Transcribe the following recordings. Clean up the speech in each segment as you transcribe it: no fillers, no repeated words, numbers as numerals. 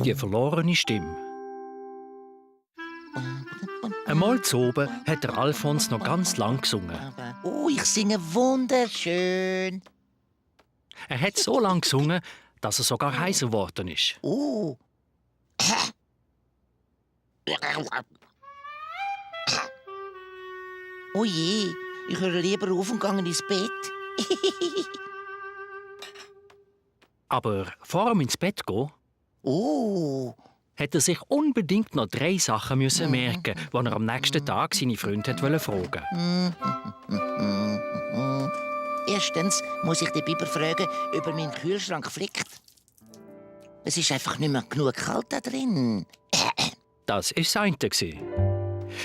Die verlorene Stimme. Einmal zu oben hat der Alfons noch ganz lang gesungen. Oh, ich singe wunderschön. Er hat so lang gesungen, dass er sogar heiser geworden ist. Oh. Oh je, ich höre lieber auf und gehe ins Bett. Aber vor ihm ins Bett gehen, Oh. hat er sich unbedingt noch 3 Sachen müssen merken, die er am nächsten Tag seine Freunde fragen wollte. Erstens muss ich den Biber fragen, ob er meinen Kühlschrank flickt. Es ist einfach nicht mehr genug kalt da drin. Das war das eine.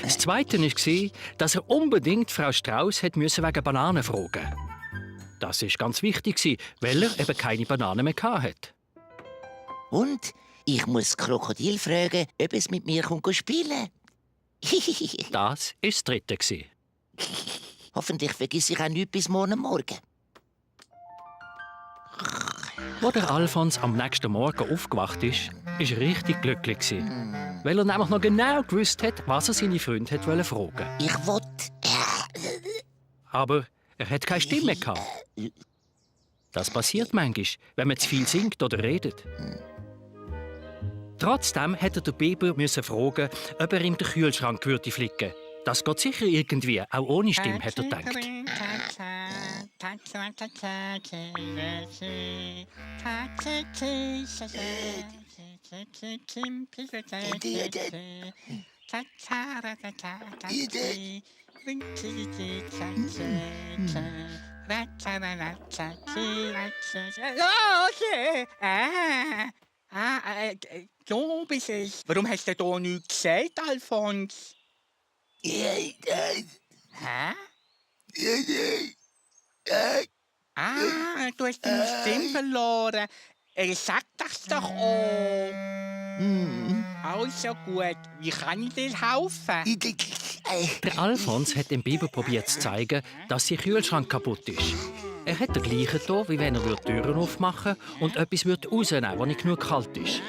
Das Zweite war, dass er unbedingt Frau Strauss wegen Bananen fragen musste. Das war ganz wichtig, weil er eben keine Bananen mehr hatte. Und ich muss das Krokodil fragen, ob es mit mir spielen kann. Das war das Dritte. Hoffentlich vergesse ich auch nichts bis morgen. Als der Alfons am nächsten Morgen aufgewacht ist, war er richtig glücklich, weil er nämlich noch genau gewusst hat, was er seine Freunde fragen wollte. Ich will... Aber er hat keine Stimme mehr gehabt. Das passiert manchmal, wenn man zu viel singt oder redet. Trotzdem musste der Biber fragen, ob er ihm den Kühlschrank flicken würde. Das geht sicher irgendwie, auch ohne Stimme, hat er gedacht. Du bist es. Warum hast du da nichts gesagt, Alfons? Hä? Du hast deine Stimme verloren. Sag das doch auch. Also gut, wie kann ich dir helfen? Der Alfons hat dem Biber probiert zu zeigen, dass sein Kühlschrank kaputt ist. Er hat den gleichen Ton, wie wenn er die Türen aufmachen und etwas rausnehmen würde, das nicht genug kalt ist.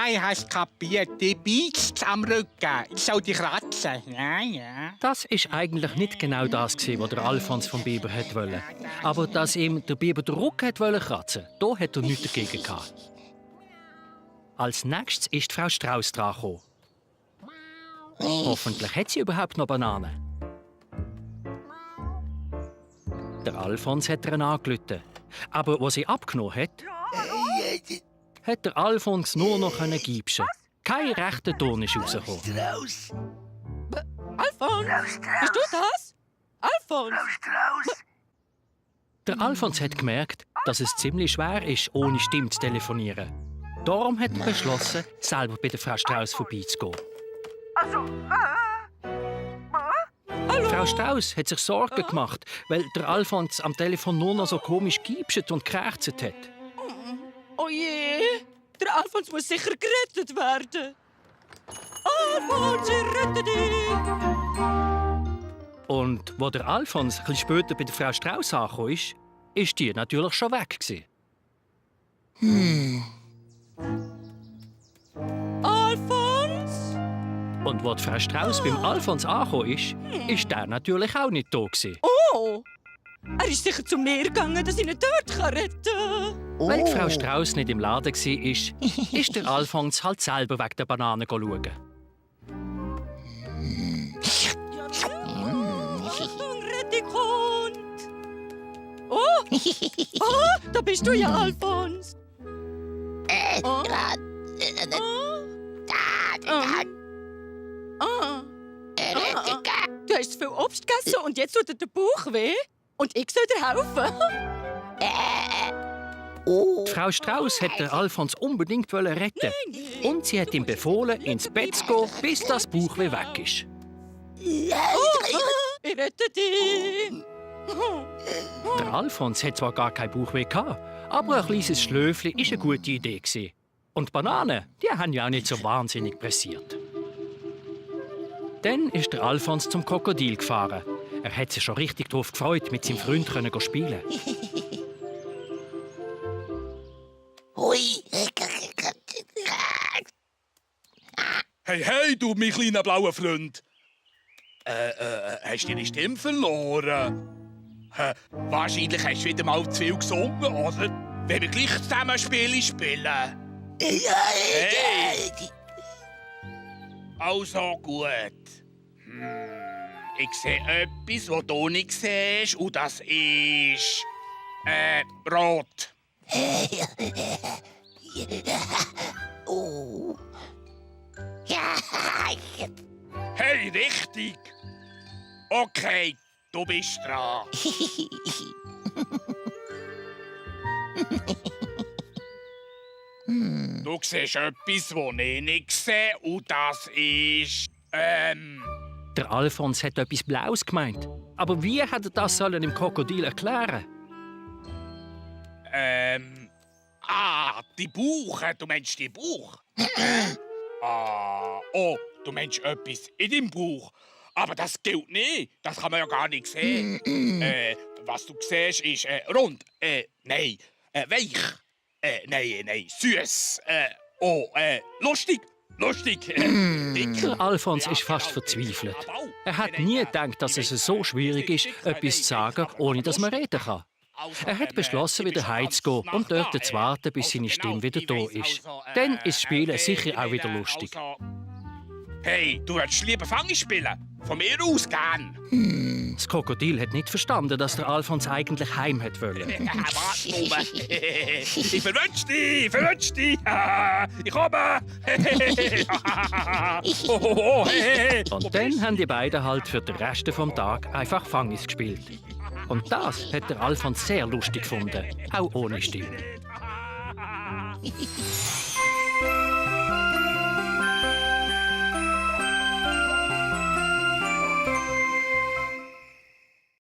Ich hab's kapiert. Die beißt am Rücken. Ich soll dich kratzen. Ja. Das war eigentlich nicht genau das, was der Alfons vom Biber wollte. Aber dass ihm der Biber den Rücken kratzen wollte, da hat er nichts dagegen gehabt. Als nächstes ist Frau Strauss dran gekommen. Hoffentlich hat sie überhaupt noch Bananen. Der Alfons hat ihr angerufen. Aber als sie abgenommen hat, hat der Alfons nur noch giebschen. Kein rechter Ton ist rausgekommen. Alfons! Bist du das? Alfons! Der Alfons hat gemerkt, dass es ziemlich schwer ist, ohne Stimme zu telefonieren. Darum hat er beschlossen, selber bei der Frau Strauss vorbeizugehen. Frau Strauss hat sich Sorgen gemacht, weil der Alfons am Telefon nur noch so komisch giebscht und gekrächzt hat. Oh je! Der Alfons muss sicher gerettet werden! Alfons, ich rette dich! Und als der Alfons etwas später bei der Frau Strauss angekommen ist, ist die natürlich schon weg gewesen. Alfons! Und als Frau Strauss beim Alfons angekommen ist der natürlich auch nicht da gewesen. Oh! Er ist sicher zu mir gegangen, dass ich ihn dort retten kann. Weil die Frau Strauss nicht im Laden war, ist der Alfons halt selber wegen der Bananen schauen. Achtung, Rettighund! Oh, da bist du ja, Alfons! Oh. Du hast zu viel Obst gegessen und jetzt tut dir der Bauch weh? Und ich soll dir helfen? Die Frau Strauss wollte den Alfons unbedingt retten. Und sie hat ihm befohlen, ins Bett zu gehen, bis das Bauchweh weg ist. ich rette dich. Der Alfons hat zwar gar keinen Bauchweh gehabt, aber ein kleines Schlöfli war eine gute Idee gewesen. Und die Bananen, die haben ja auch nicht so wahnsinnig pressiert. Dann ist der Alfons zum Krokodil gefahren. Er hat sich schon richtig darauf gefreut, mit seinem Freund spielen. Hui. Hey, du, mein kleiner blauer Freund. Hast du deine Stimme verloren? Wahrscheinlich hast du wieder mal zu viel gesungen, oder? Wenn wir gleich zusammen Spiele spielen. Hey! Also gut. Ich sehe etwas, was du nicht siehst, und das ist... rot. Oh. Hey, richtig! Okay, du bist dran. Du siehst etwas, das ich nicht sehe, und das ist... Der Alfons hat etwas Blaues gemeint. Aber wie hat er das sollen dem Krokodil erklären? Die Bauch. Du meinst die Bauch? Du meinst etwas in deinem Bauch. Aber das gilt nicht. Das kann man ja gar nicht sehen. Was du siehst, ist rund. Nein. Weich. Nein. Süß. Lustig. Dick. Der Alfons ist fast verzweifelt. Er hat nie gedacht, dass es so schwierig ist, etwas zu sagen, ohne dass man reden kann. Er hat beschlossen, wieder heimzugehen und dort zu warten, bis seine Stimme wieder da ist. Dann ist das Spielen sicher auch wieder lustig. Hey, du würdest lieber Fangen spielen? Von mir aus gern. Das Krokodil hat nicht verstanden, dass der Alfons eigentlich heim hat wollen. Warte nur. Ich verwünsch dich. Ich komme. Und dann haben die beiden halt für den Rest vom Tag einfach Fangis gespielt. Und das hat der Alfons sehr lustig gefunden, auch ohne Stimme.